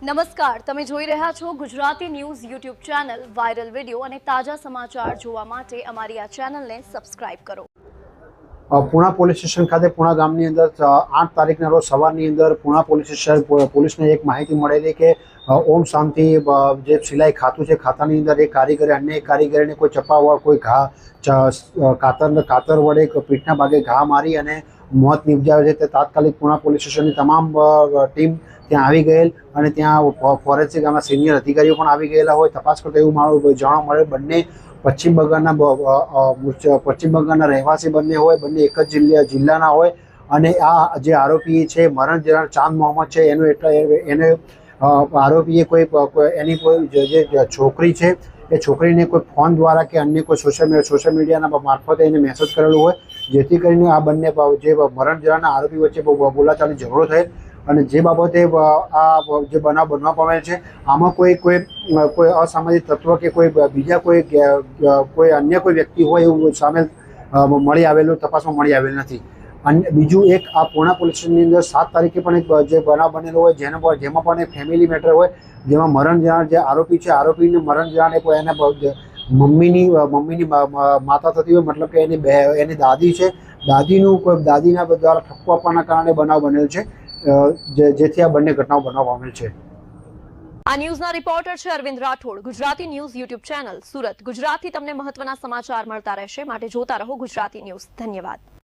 નમસ્કાર, તમે જોઈ રહ્યા છો Gujarati news YouTube channel. Viral video અને તાજા સમાચાર જોવા માટે અમારી આ ચેનલને સબસ્ક્રાઇબ કરો. પૂણા પોલીસ સ્ટેશન ખાતે પૂણા ગામની અંદર 8 તારીખના રોજ સવારની અંદર પૂણા પોલીસ સ્ટેશન પોલીસને એક માહિતી મળેલી કે ઓમ શાંતિ જે સિલાઈ ખાતું છે, ખાતાની અંદર એક કારીગરે અન્ય એક કારીગરને કોઈ ચપાવવા, કોઈ ઘા કાતર વડે પીઠના ભાગે ઘા મારી અને મોત નિપજાવે છે. તે તાત્કાલિક પૂણા પોલીસ સ્ટેશનની તમામ ટીમ ત્યાં આવી ગયેલ અને ત્યાં ફોરેન્સિક આમાં સિનિયર અધિકારીઓ પણ આવી ગયેલા હોય. તપાસ કરતા એવું જાણવા મળે બંને પશ્ચિમ બંગાળના રહેવાસી બંને હોય, બંને એક જ જિલ્લાના હોય અને આ જે આરોપી છે મરણ જનાર ચાંદ મોહમ્મદ છે એને આરોપીએ એની કોઈ જે છોકરી છે એ છોકરીને કોઈ ફોન દ્વારા કે અન્ય કોઈ સોશિયલ મીડિયાના મારફતે એને મેસેજ કરેલો હોય, જેથી કરીને આ બંને જે મરણ જનારના આરોપી વચ્ચે બોલાચાલી ઝઘડો થયેલ અને જે બાબતે આ જે બનાવ બનવા પામેલ છે આમાં કોઈ અસામાજિક તત્વ કે કોઈ બીજા કોઈ અન્ય કોઈ વ્યક્તિ હોય એવું સામેલ મળી આવેલું તપાસમાં મળી આવેલ નથી. અને બીજું એક આ પૂણા પોલીસ સ્ટેશનની અંદર 7 તારીખે પણ એક જે બનાવ બનેલો હોય જેમાં પણ એક ફેમિલી મેટર હોય, જેમાં મરણ જનાર જે આરોપી છે આરોપીને મરણ જનાર એને મમ્મીની માતા થતી હોય, મતલબ કે એની દાદી છે, દાદીના દ્વારા ઠપકો આપવાના કારણે બનાવ બનેલ છે, જેથી આ બંને ઘટનાઓ બનવા પામેલ છે. આ ન્યૂઝના રિપોર્ટર છે Arvind Rathod. Gujarati news YouTube channel, Surat. ગુજરાતથી તમને મહત્વના સમાચાર મળતા રહેશે, માટે જોતા રહો ગુજરાતી ન્યૂઝ. ધન્યવાદ.